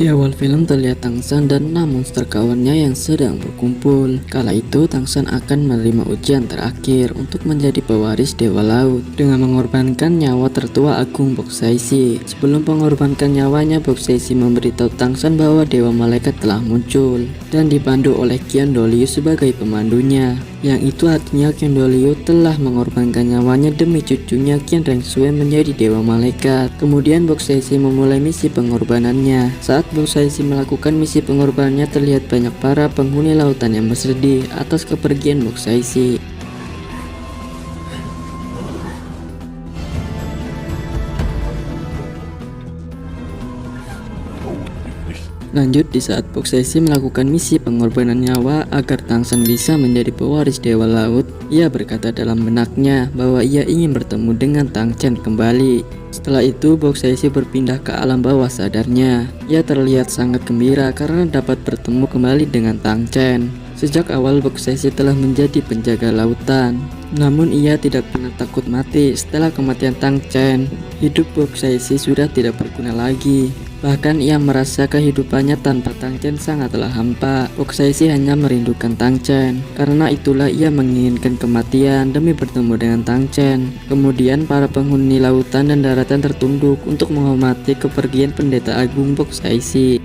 Di awal film terlihat Tang San dan 6 monster kawannya yang sedang berkumpul. Kala itu Tang San akan menerima ujian terakhir untuk menjadi pewaris Dewa Laut dengan mengorbankan nyawa tertua agung Bok Saisi. Sebelum mengorbankan nyawanya, Bok Saisi memberitahu Tang San bahwa Dewa Malaikat telah muncul dan dipandu oleh Qian Doliu sebagai pemandunya. Yang itu artinya Qian Doliu telah mengorbankan nyawanya demi cucunya Qian Rengsui menjadi Dewa Malaikat. Kemudian Bok Saisi memulai misi pengorbanannya. Saat Bok Saisi melakukan misi pengorbanannya, terlihat banyak para penghuni lautan yang bersedih atas kepergian Bok Saisi. Lanjut, di saat Bok Saisi melakukan misi pengorbanan nyawa agar Tang San bisa menjadi pewaris Dewa Laut, ia berkata dalam benaknya bahwa ia ingin bertemu dengan Tang Chen kembali. Setelah itu Bok Saisi berpindah ke alam bawah sadarnya. Ia terlihat sangat gembira karena dapat bertemu kembali dengan Tang Chen. Sejak awal Bok Saisi telah menjadi penjaga lautan, namun ia tidak pernah takut mati. Setelah kematian Tang Chen, hidup Bok Saisi sudah tidak berguna lagi. Bahkan ia merasa kehidupannya tanpa Tang Chen sangatlah hampa. Bok Saisi hanya merindukan Tang Chen. Karena itulah ia menginginkan kematian demi bertemu dengan Tang Chen. Kemudian para penghuni lautan dan daratan tertunduk untuk menghormati kepergian pendeta agung Bok Saisi.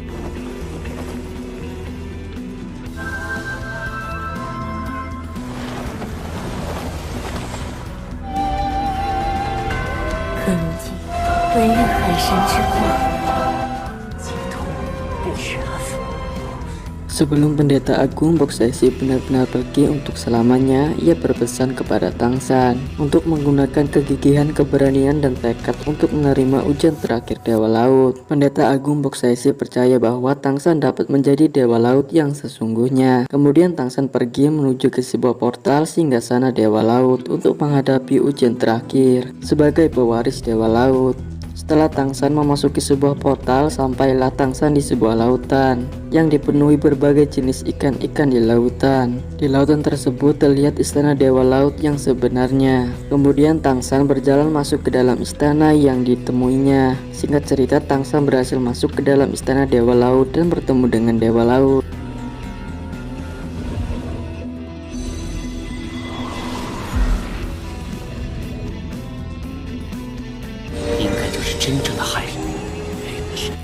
Sebelum pendeta agung Bok Saisi benar-benar pergi untuk selamanya, ia berpesan kepada Tang San untuk menggunakan kegigihan, keberanian, dan tekad untuk menerima ujian terakhir Dewa Laut. Pendeta agung Bok Saisi percaya bahwa Tang San dapat menjadi Dewa Laut yang sesungguhnya. Kemudian Tang San pergi menuju ke sebuah portal singgasana Dewa Laut untuk menghadapi ujian terakhir sebagai pewaris Dewa Laut. Setelah Tang San memasuki sebuah portal, sampailah Tang San di sebuah lautan yang dipenuhi berbagai jenis ikan-ikan di lautan. Di lautan tersebut terlihat istana Dewa Laut yang sebenarnya. Kemudian Tang San berjalan masuk ke dalam istana yang ditemuinya. Singkat cerita, Tang San berhasil masuk ke dalam istana Dewa Laut dan bertemu dengan Dewa Laut.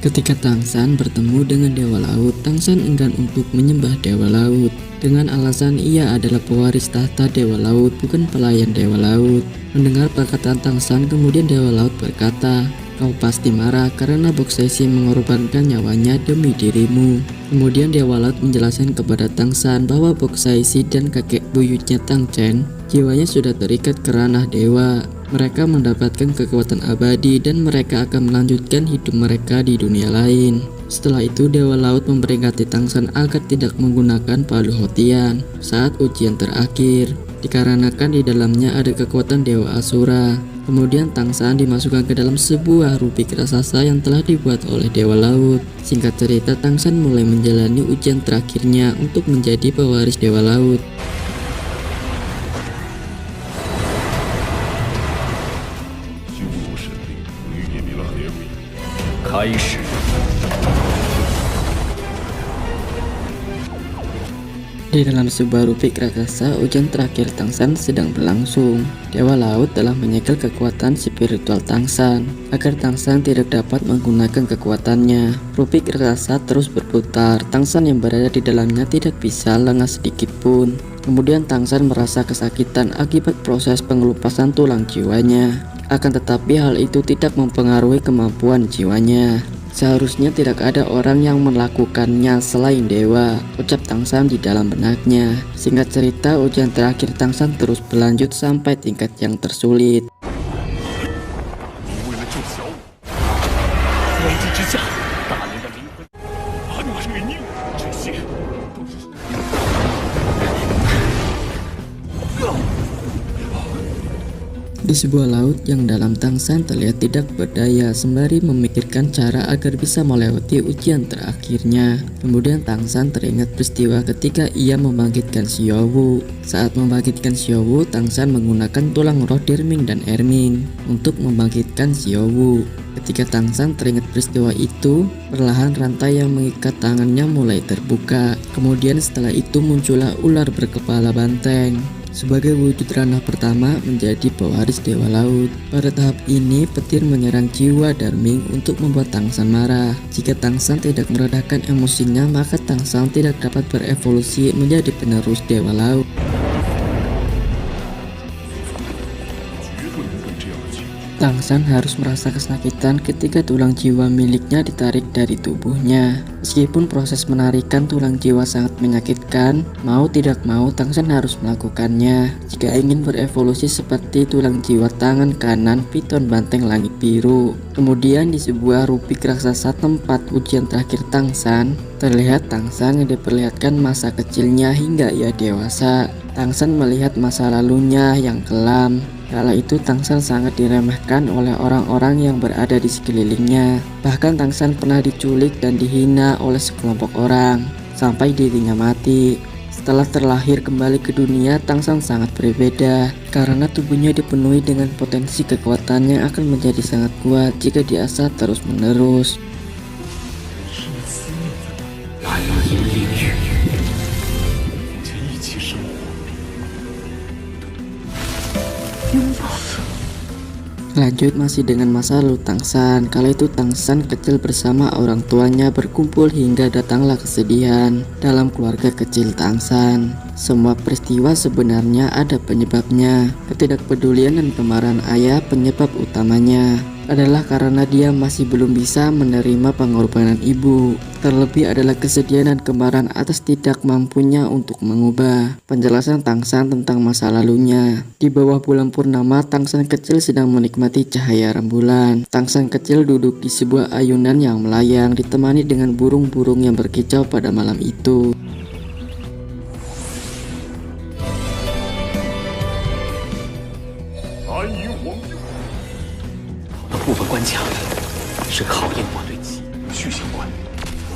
Ketika Tang San bertemu dengan Dewa Laut, Tang San enggan untuk menyembah Dewa Laut dengan alasan ia adalah pewaris tahta Dewa Laut, bukan pelayan Dewa Laut. Mendengar perkataan Tang San, kemudian Dewa Laut berkata, "Kau pasti marah karena Bok Saisi mengorbankan nyawanya demi dirimu." Kemudian Dewa Laut menjelaskan kepada Tang San bahwa Bok Saisi dan kakek buyutnya Tang Chen jiwanya sudah terikat ke ranah dewa. Mereka mendapatkan kekuatan abadi dan mereka akan melanjutkan hidup mereka di dunia lain. Setelah itu Dewa Laut memperingati Tang San agar tidak menggunakan palu Hotian saat ujian terakhir, dikarenakan di dalamnya ada kekuatan Dewa Asura. Kemudian Tang San dimasukkan ke dalam sebuah rubik raksasa yang telah dibuat oleh Dewa Laut. Singkat cerita, Tang San mulai menjalani ujian terakhirnya untuk menjadi pewaris Dewa Laut. Di dalam sebuah rubik raksasa, ujian terakhir Tang San sedang berlangsung. Dewa Laut telah menyegel kekuatan spiritual Tang San agar Tang San tidak dapat menggunakan kekuatannya. Rubik raksasa terus berputar. Tang San yang berada di dalamnya tidak bisa lengah sedikit pun. Kemudian Tang San merasa kesakitan akibat proses pengelupasan tulang jiwanya. Akan tetapi hal itu tidak mempengaruhi kemampuan jiwanya. Seharusnya tidak ada orang yang melakukannya selain dewa, ucap Tang San di dalam benaknya. Singkat cerita, ujian terakhir Tang San terus berlanjut sampai tingkat yang tersulit. Di sebuah laut yang dalam, Tang San terlihat tidak berdaya sembari memikirkan cara agar bisa melewati ujian terakhirnya. Kemudian Tang San teringat peristiwa ketika ia membangkitkan Xiao Wu. Saat membangkitkan Xiao Wu, Tang San menggunakan tulang roh Derming dan Erming untuk membangkitkan Xiao Wu. Ketika Tangsan teringat peristiwa itu, perlahan rantai yang mengikat tangannya mulai terbuka. Kemudian setelah itu muncullah ular berkepala banteng. Sebagai wujud ranah pertama menjadi pewaris Dewa Laut. Pada tahap ini, petir menyerang jiwa Darming untuk membuat Tangsan marah. Jika Tangsan tidak meredakan emosinya, maka Tangsan tidak dapat berevolusi menjadi penerus Dewa Laut. Tangsan harus merasa kesakitan ketika tulang jiwa miliknya ditarik dari tubuhnya. Meskipun proses menarikan tulang jiwa sangat menyakitkan, mau tidak mau Tangsan harus melakukannya jika ingin berevolusi seperti tulang jiwa tangan kanan piton banteng langit biru. Kemudian di sebuah rupik raksasa tempat ujian terakhir Tangsan, terlihat Tangsan yang diperlihatkan masa kecilnya hingga ia dewasa. Tangsan melihat masa lalunya yang kelam. Kala itu Tangsan sangat diremehkan oleh orang-orang yang berada di sekelilingnya. Bahkan Tangsan pernah diculik dan dihina oleh sekelompok orang, sampai dirinya mati. Setelah terlahir kembali ke dunia, Tangsan sangat berbeda, karena tubuhnya dipenuhi dengan potensi kekuatan yang akan menjadi sangat kuat jika diasah terus-menerus. Lanjut masih dengan masa lalu Tangsan. Kala itu Tangsan kecil bersama orang tuanya berkumpul hingga datanglah kesedihan dalam keluarga kecil Tangsan. Semua peristiwa sebenarnya ada penyebabnya. Ketidakpedulian dan kemarahan ayah penyebab utamanya adalah karena dia masih belum bisa menerima pengorbanan ibu. Terlebih adalah kesedihan dan kemarahan atas tidak mampunya untuk mengubah. Penjelasan Tangsan tentang masa lalunya. Di bawah bulan purnama, Tangsan kecil sedang menikmati cahaya rembulan. Tangsan kecil duduk di sebuah ayunan yang melayang, ditemani dengan burung-burung yang berkicau pada malam itu. 部分关卡是考验我对其序相关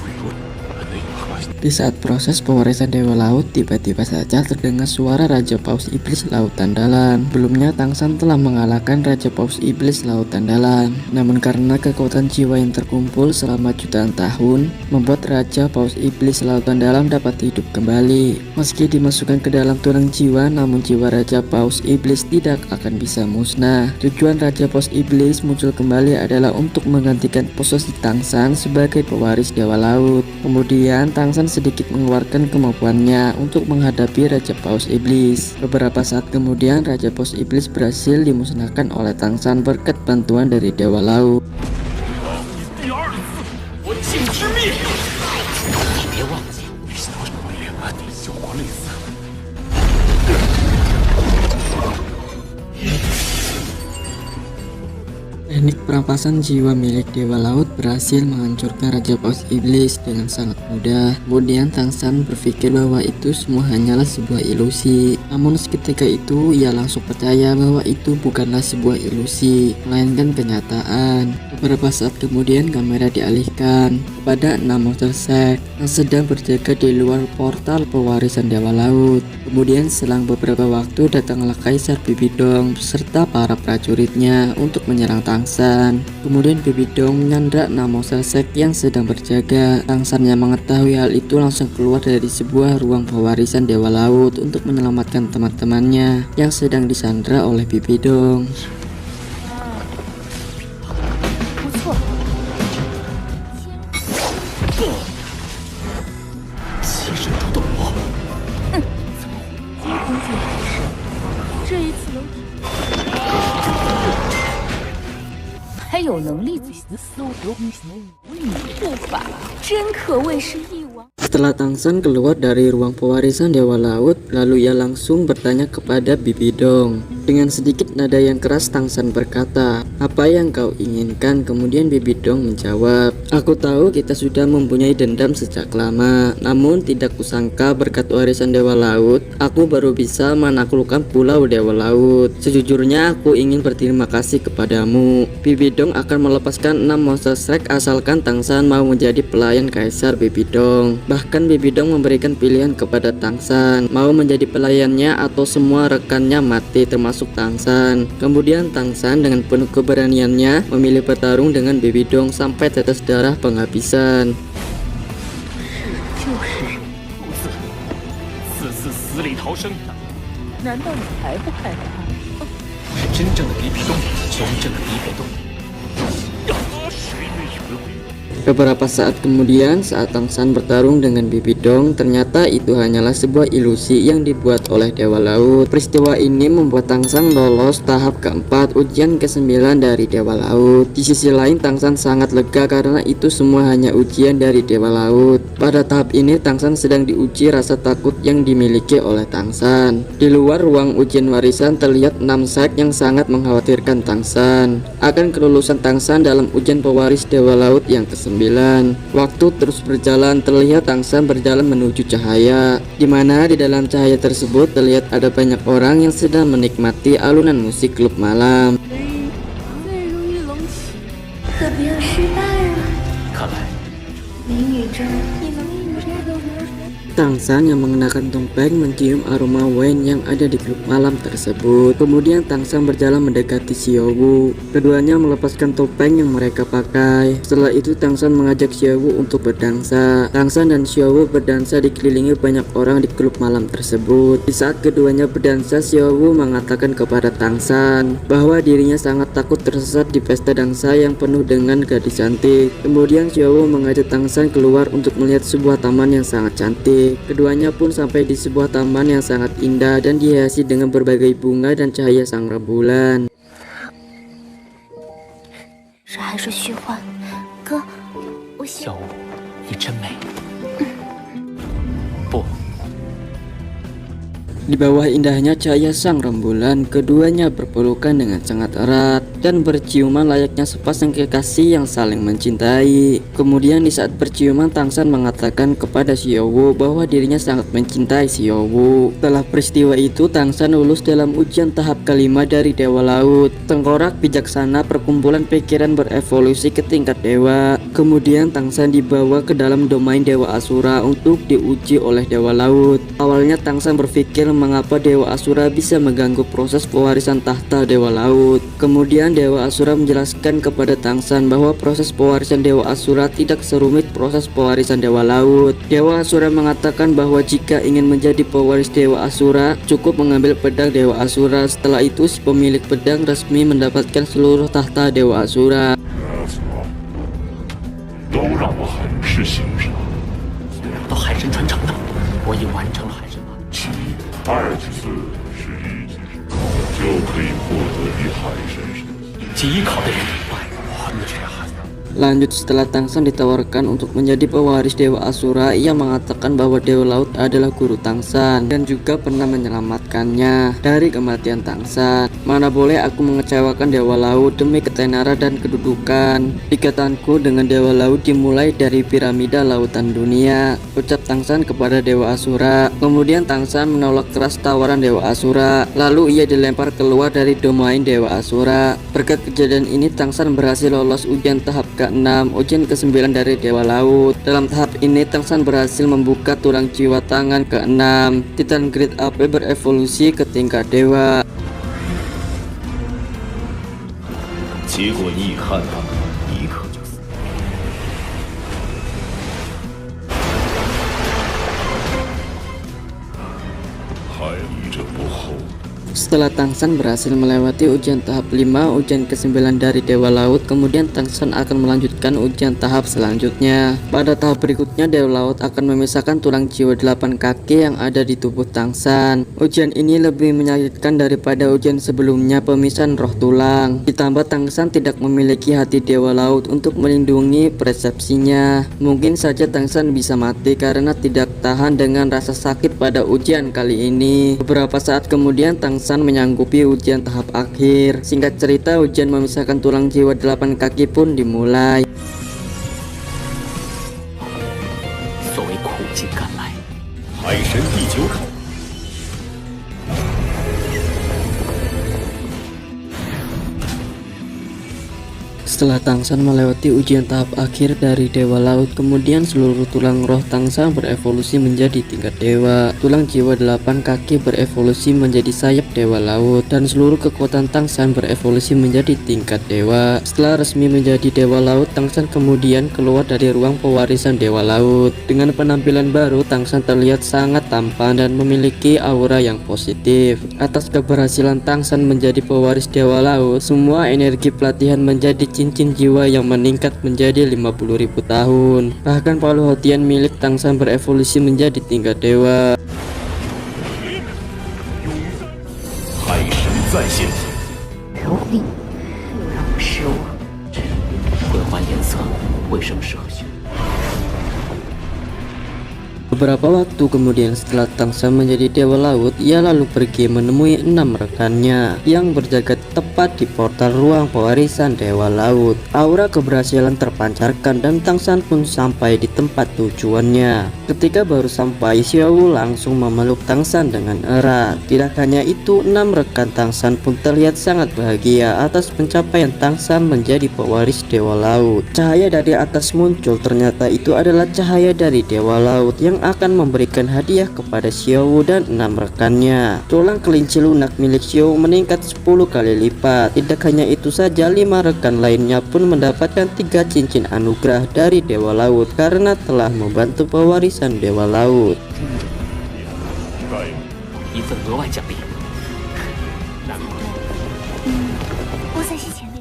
理论和内核。 Di saat proses pewarisan Dewa Laut, tiba-tiba saja terdengar suara Raja Paus Iblis Lautan Dalam. Sebelumnya Tangsan telah mengalahkan Raja Paus Iblis Lautan Dalam. Namun karena kekuatan jiwa yang terkumpul selama jutaan tahun, membuat Raja Paus Iblis Lautan Dalam dapat hidup kembali. Meski dimasukkan ke dalam tulang jiwa, namun jiwa Raja Paus Iblis tidak akan bisa musnah. Tujuan Raja Paus Iblis muncul kembali adalah untuk menggantikan posisi Tangsan sebagai pewaris Dewa Laut. Kemudian Tangsan sedikit mengeluarkan kemampuannya untuk menghadapi Raja Paus Iblis. Beberapa saat kemudian Raja Paus Iblis berhasil dimusnahkan oleh Tangsan berkat bantuan dari Dewa Laut. 第二次，我尽之灭。你别忘记，小手两岸的效果类似。 Teknik perampasan jiwa milik Dewa Laut berhasil menghancurkan Raja Paus Iblis dengan sangat mudah. Kemudian Tangsan berpikir bahwa itu semua hanyalah sebuah ilusi. Namun seketika itu ia langsung percaya bahwa itu bukanlah sebuah ilusi, melainkan kenyataan. Beberapa saat kemudian kamera dialihkan kepada 6 monster sek yang sedang berjaga di luar portal pewarisan Dewa Laut. Kemudian selang beberapa waktu datanglah Kaisar Bibidong beserta para prajuritnya untuk menyerang Tangsan. Kemudian Bibidong menyandra 6 monster sek yang sedang berjaga. Tangsan yang mengetahui hal itu langsung keluar dari sebuah ruang pewarisan Dewa Laut untuk menyelamatkan teman-temannya yang sedang disandra oleh Bibidong. 不错，其实都懂我。几乎最好是这一次能还有能力自行搜罗你步伐，真可谓是一王。 Setelah Tangsan keluar dari ruang pewarisan Dewa Laut, lalu ia langsung bertanya kepada Bibidong. Dengan sedikit nada yang keras Tangsan berkata, "Apa yang kau inginkan?" Kemudian Bibidong menjawab, "Aku tahu kita sudah mempunyai dendam sejak lama, namun tidak kusangka berkat warisan Dewa Laut, aku baru bisa menaklukkan Pulau Dewa Laut. Sejujurnya aku ingin berterima kasih kepadamu." Bibidong akan melepaskan 6 monster strike asalkan Tangsan mau menjadi pelayan Kaisar Bibidong. Bahkan Bahkan Bibidong memberikan pilihan kepada Tangshan, mau menjadi pelayannya atau semua rekannya mati termasuk Tangshan. Kemudian Tangshan dengan penuh keberaniannya memilih bertarung dengan Bibidong sampai tetes darah penghabisan. 此次死里逃生的难道你还不害怕？是真正的比比东，真正的比比东。谁愿意回归？ Beberapa saat kemudian, saat Tangshan bertarung dengan Bibidong, ternyata itu hanyalah sebuah ilusi yang dibuat oleh Dewa Laut. Peristiwa ini membuat Tangshan lolos tahap keempat ujian ke-9 dari Dewa Laut. Di sisi lain, Tangshan sangat lega karena itu semua hanya ujian dari Dewa Laut. Pada tahap ini, Tangshan sedang diuji rasa takut yang dimiliki oleh Tangshan. Di luar ruang ujian warisan terlihat 6 sek yang sangat mengkhawatirkan Tangshan akan kelulusan Tangshan dalam ujian pewaris Dewa Laut yang ke-9. Waktu terus berjalan, terlihat Tangshan berjalan menuju cahaya, di mana di dalam cahaya tersebut terlihat ada banyak orang yang sedang menikmati alunan musik klub malam. 最容易隆起，可别失败了。看来林雨真，你能一直都没有。 Tangshan yang mengenakan topeng mencium aroma wine yang ada di klub malam tersebut. Kemudian Tangshan berjalan mendekati Xiaowu. Keduanya melepaskan topeng yang mereka pakai. Setelah itu Tangshan mengajak Xiaowu untuk berdansa. Tangshan dan Xiaowu berdansa dikelilingi banyak orang di klub malam tersebut. Di saat keduanya berdansa, Xiaowu mengatakan kepada Tangshan bahwa dirinya sangat takut tersesat di pesta dansa yang penuh dengan gadis cantik. Kemudian Xiaowu mengajak Tangshan keluar untuk melihat sebuah taman yang sangat cantik. Keduanya pun sampai di sebuah taman yang sangat indah dan dihiasi dengan berbagai bunga dan cahaya sang rembulan. 这还是虚幻，哥，我喜小舞，你真美。不， Di bawah indahnya cahaya sang rembulan, keduanya berpelukan dengan sangat erat dan berciuman layaknya sepasang kekasih yang saling mencintai. Kemudian di saat berciuman, Tangshan mengatakan kepada Xiaowu bahwa dirinya sangat mencintai Xiaowu. Setelah peristiwa itu, Tangshan lulus dalam ujian tahap kelima dari Dewa Laut. Tengkorak bijaksana perkumpulan pikiran berevolusi ke tingkat dewa. Kemudian Tangshan dibawa ke dalam domain Dewa Asura untuk diuji oleh Dewa Laut. Awalnya Tangshan berpikir mengapa Dewa Asura bisa mengganggu proses pewarisan tahta Dewa Laut. Kemudian Dewa Asura menjelaskan kepada Tangshan bahwa proses pewarisan Dewa Asura tidak serumit proses pewarisan Dewa Laut. Dewa Asura mengatakan bahwa jika ingin menjadi pewaris Dewa Asura, cukup mengambil pedang Dewa Asura. Setelah itu si pemilik pedang resmi mendapatkan seluruh tahta Dewa Asura. 都让我海市行上。到海神传承的，我已完成了海神法。其2级是1级，就可以获得比海神神。其一考的人100，我的天啊！ Lanjut, setelah Tangshan ditawarkan untuk menjadi pewaris Dewa Asura, ia mengatakan bahwa Dewa Laut adalah guru Tangshan dan juga pernah menyelamatkannya dari kematian Tangshan. Mana boleh aku mengecewakan Dewa Laut demi ketenaran dan kedudukan. Ikatanku dengan Dewa Laut dimulai dari piramida lautan dunia, ucap Tangshan kepada Dewa Asura. Kemudian Tangshan menolak keras tawaran Dewa Asura, lalu ia dilempar keluar dari domain Dewa Asura. Berkat kejadian ini Tangshan berhasil lolos ujian tahap ke-6, ujian ke-9 dari Dewa Laut. Dalam tahap ini Tangshan berhasil membuka tulang jiwa tangan ke-6. Titan Grade AP berevolusi ke tingkat dewa. 结果你已看到，一刻就死。还倚着不后。 Setelah Tangshan berhasil melewati ujian tahap 5, ujian ke-9 dari Dewa Laut, kemudian Tangshan akan melanjutkan ujian tahap selanjutnya. Pada tahap berikutnya, Dewa Laut akan memisahkan tulang jiwa 8 kaki yang ada di tubuh Tangshan. Ujian ini lebih menyakitkan daripada ujian sebelumnya, pemisahan roh tulang. Ditambah Tangshan tidak memiliki hati Dewa Laut untuk melindungi persepsinya. Mungkin saja Tangshan bisa mati karena tidak tahan dengan rasa sakit pada ujian kali ini. Beberapa saat kemudian Tangshan menyanggupi ujian tahap akhir. Singkat cerita, ujian memisahkan tulang jiwa 8 kaki pun dimulai. 所谓苦尽甘来，海神第9考。Setelah Tangsan melewati ujian tahap akhir dari Dewa Laut, kemudian seluruh tulang roh Tangsan berevolusi menjadi tingkat dewa. Tulang jiwa 8 kaki berevolusi menjadi sayap Dewa Laut, dan seluruh kekuatan Tangsan berevolusi menjadi tingkat dewa. Setelah resmi menjadi Dewa Laut, Tangsan kemudian keluar dari ruang pewarisan Dewa Laut. Dengan penampilan baru, Tangsan terlihat sangat tampan dan memiliki aura yang positif. Atas keberhasilan Tangsan menjadi pewaris Dewa Laut, semua energi pelatihan menjadi cincin jiwa yang meningkat menjadi 50.000 tahun. Bahkan Palu Hotian milik Tangsan berevolusi menjadi tingkat dewa. 海神再现，蹂躏，让我失望。魂环颜色为什么适合修？ Beberapa waktu kemudian setelah Tangsan menjadi Dewa Laut, ia lalu pergi menemui 6 rekannya yang berjaga tepat di portal ruang pewarisan Dewa Laut. Aura keberhasilan terpancarkan dan Tangsan pun sampai di tempat tujuannya. Ketika baru sampai, Xiao langsung memeluk Tangsan dengan erat. Tidak hanya itu, 6 rekan Tangsan pun terlihat sangat bahagia atas pencapaian Tangsan menjadi pewaris Dewa Laut. Cahaya dari atas muncul, ternyata itu adalah cahaya dari Dewa Laut yang akan memberikan hadiah kepada Xiao dan 6 rekannya. Tulang kelinci lunak milik Xiao meningkat 10 kali lipat. Tidak hanya itu saja, 5 rekan lainnya pun mendapatkan 3 cincin anugerah dari Dewa Laut karena telah membantu pewarisan Dewa Laut. 一份额外奖励。难怪我在西前列。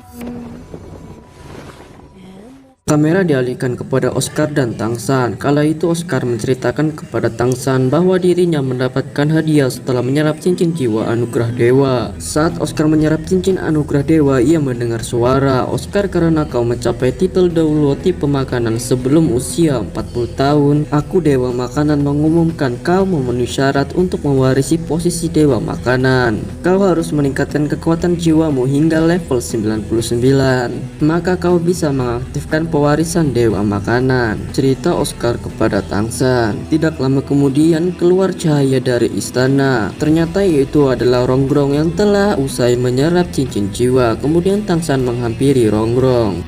Kamera dialihkan kepada Oscar dan Tangsan. Kala itu Oscar menceritakan kepada Tangsan bahwa dirinya mendapatkan hadiah setelah menyerap cincin jiwa anugerah dewa. Saat Oscar menyerap cincin anugerah dewa, ia mendengar suara, "Oscar, karena kau mencapai titel Dauluo tipe makanan sebelum usia 40 tahun, aku Dewa Makanan mengumumkan kau memenuhi syarat untuk mewarisi posisi Dewa Makanan. Kau harus meningkatkan kekuatan jiwamu hingga level 99. Maka kau bisa mengaktifkan pewarisan Dewa Makanan," cerita Oscar kepada Tangsan. Tidak lama kemudian keluar cahaya dari istana. Ternyata itu adalah Rongrong yang telah usai menyerap cincin jiwa. Kemudian Tangsan menghampiri Rongrong.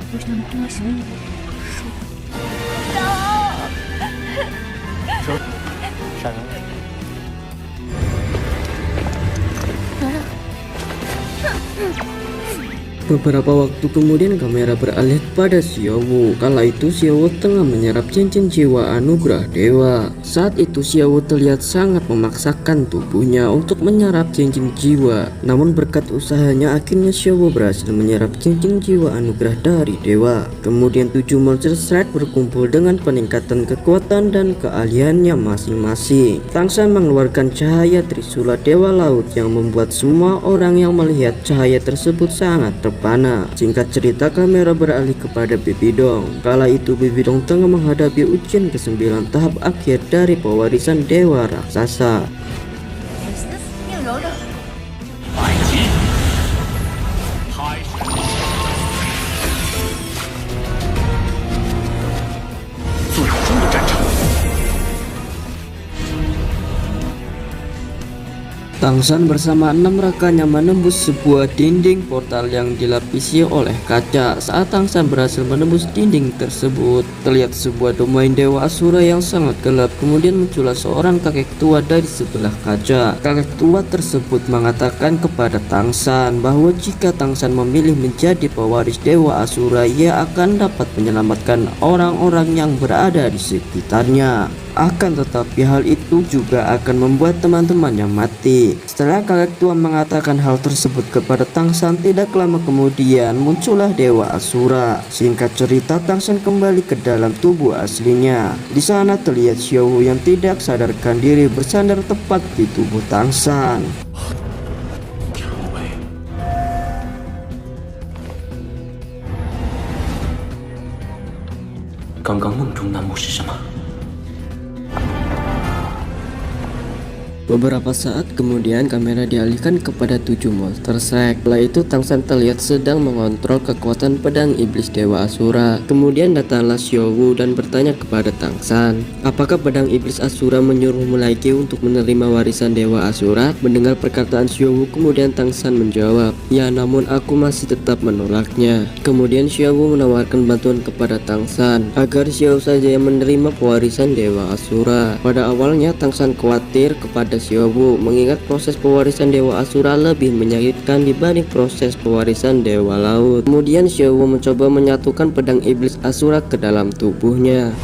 Beberapa waktu kemudian kamera beralih pada Xiao. Kala itu Xiao tengah menyerap cincin jiwa anugerah dewa. Saat itu Xiao terlihat sangat memaksakan tubuhnya untuk menyerap cincin jiwa. Namun berkat usahanya akhirnya Xiao berhasil menyerap cincin jiwa anugerah dari dewa. Kemudian 7 monster strike berkumpul dengan peningkatan kekuatan dan keahliannya masing-masing. Tangsan mengeluarkan cahaya Trisula Dewa Laut yang membuat semua orang yang melihat cahaya tersebut sangat terpana. Singkat cerita, kamera beralih kepada Bibidong. Kala itu Bibidong tengah menghadapi ujian ke-9 tahap akhir dari pewarisan Dewa Raksasa. 宁柔柔，百级，海神，最终的战场。 Tangsan bersama 6 rekannya menembus sebuah dinding portal yang dilapisi oleh kaca. Saat Tangsan berhasil menembus dinding tersebut, terlihat sebuah domain Dewa Asura yang sangat gelap. Kemudian muncullah seorang kakek tua dari sebelah kaca. Kakek tua tersebut mengatakan kepada Tangsan bahwa jika Tangsan memilih menjadi pewaris Dewa Asura, ia akan dapat menyelamatkan orang-orang yang berada di sekitarnya. Akan tetapi hal itu juga akan membuat teman-temannya mati. Setelah kakek tua mengatakan hal tersebut kepada Tangsan, tidak lama kemudian muncullah Dewa Asura. Singkat cerita, Tangsan kembali ke dalam tubuh aslinya. Di sana terlihat Xiao yang tidak sadarkan diri bersandar tepat di tubuh Tangsan. 刚刚梦中那幕是什么？ Beberapa saat kemudian kamera dialihkan kepada 7 monster Shrek. Setelah itu Tang San terlihat sedang mengontrol kekuatan pedang iblis Dewa Asura. Kemudian datanglah Xiao Wu dan bertanya kepada Tang San, apakah pedang iblis Asura menyuruhmu lagi untuk menerima warisan Dewa Asura? Mendengar perkataan Xiao Wu, kemudian Tang San menjawab, ya, namun aku masih tetap menolaknya. Kemudian Xiao Wu menawarkan bantuan kepada Tang San agar Xiao saja yang menerima pewarisan Dewa Asura. Pada awalnya Tang San khawatir kepada Xiao Wu mengingat proses pewarisan Dewa Asura lebih menyakitkan dibanding proses pewarisan Dewa Laut. Kemudian Xiao Wu mencoba menyatukan pedang iblis Asura ke dalam tubuhnya.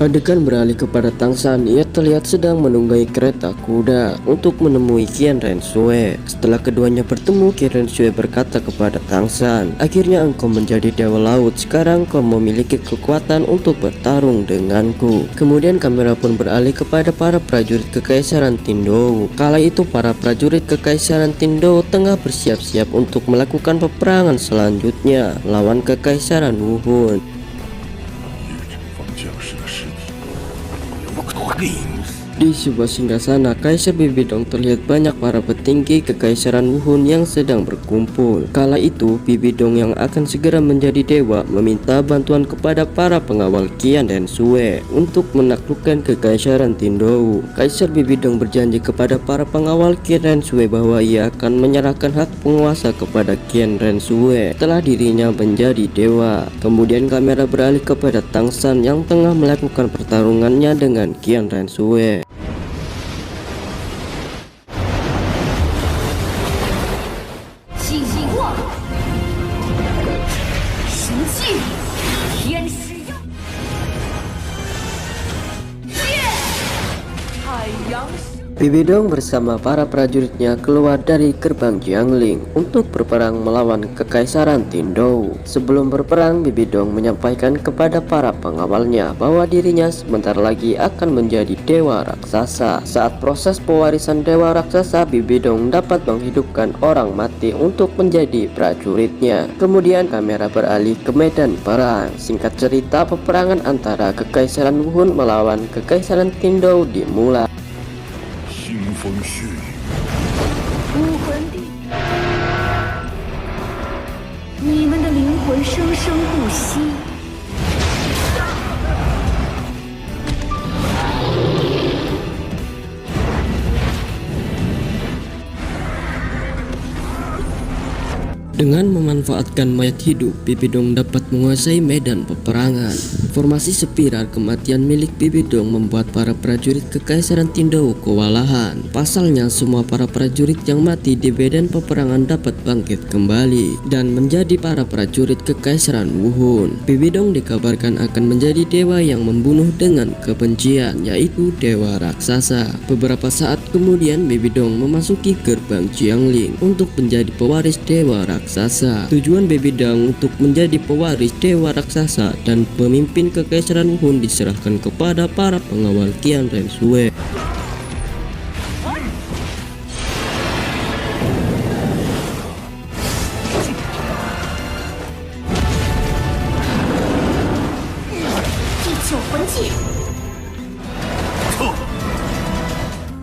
Adegan beralih kepada Tang San. Ia terlihat sedang menunggangi kereta kuda untuk menemui Qian Renshui. Setelah keduanya bertemu, Qian Renshui berkata kepada Tang San, akhirnya engkau menjadi Dewa Laut. Sekarang kau memiliki kekuatan untuk bertarung denganku. Kemudian kamera pun beralih kepada para prajurit Kekaisaran Tindou. Kala itu para prajurit Kekaisaran Tindou tengah bersiap-siap untuk melakukan peperangan selanjutnya lawan Kekaisaran Wuhun. Di sebuah singgasana Kaisar Bibidong terlihat banyak para petinggi Kekaisaran Wuhun yang sedang berkumpul. Kala itu Bibidong yang akan segera menjadi dewa meminta bantuan kepada para pengawal Qian Renshui untuk menaklukkan Kekaisaran Tindou. Kaisar Bibidong berjanji kepada para pengawal Qian Renshui bahwa ia akan menyerahkan hak penguasa kepada Qian Renshui setelah dirinya menjadi dewa. Kemudian kamera beralih kepada Tang San yang tengah melakukan pertarungannya dengan Qian Renshui. Bibidong bersama para prajuritnya keluar dari gerbang Jiangling untuk berperang melawan Kekaisaran Tindou. Sebelum berperang, Bibidong menyampaikan kepada para pengawalnya bahwa dirinya sebentar lagi akan menjadi dewa raksasa. Saat proses pewarisan dewa raksasa, Bibidong dapat menghidupkan orang mati untuk menjadi prajuritnya. Kemudian kamera beralih ke medan perang. Singkat cerita, peperangan antara Kekaisaran Wuhun melawan Kekaisaran Tindou dimulai. 腥风血雨，武魂地，你们的灵魂生生不息。 Dengan memanfaatkan mayat hidup, Bibidong dapat menguasai medan peperangan. Formasi spiral kematian milik Bibidong membuat para prajurit Kekaisaran Tindou kewalahan. Pasalnya, semua para prajurit yang mati di medan peperangan dapat bangkit kembali dan menjadi para prajurit Kekaisaran Wuhun. Bibidong dikabarkan akan menjadi dewa yang membunuh dengan kebencian, yaitu dewa raksasa. Beberapa saat kemudian, Bibidong memasuki gerbang Jiangling untuk menjadi pewaris dewa raksasa. Tujuan Bibidong untuk menjadi pewaris dewa raksasa dan pemimpin Kekaisaran Wuhun diserahkan kepada para pengawal Qian Renshui.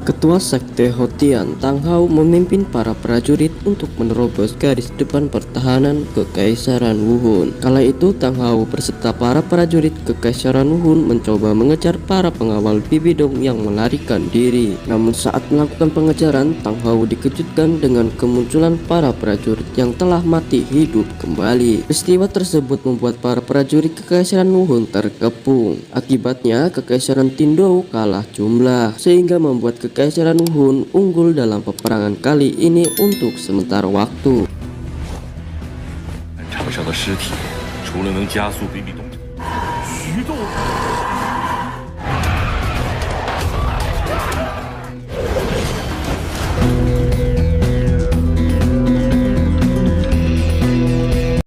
Ketua Sekte Hotian, Tang Hao, memimpin para prajurit untuk menerobos garis depan pertahanan Kekaisaran Wuhun. Kala itu Tang Hao berserta para prajurit Kekaisaran Wuhun mencoba mengejar para pengawal Bibidong yang melarikan diri. Namun saat melakukan pengejaran, Tang Hao dikejutkan dengan kemunculan para prajurit yang telah mati hidup kembali. Peristiwa tersebut membuat para prajurit Kekaisaran Wuhun terkepung. Akibatnya Kekaisaran Tindou kalah jumlah, sehingga membuat Kekaisaran Wuhun unggul dalam peperangan kali ini untuk sementara waktu. 场上的尸体除了能加速比比东，徐斗。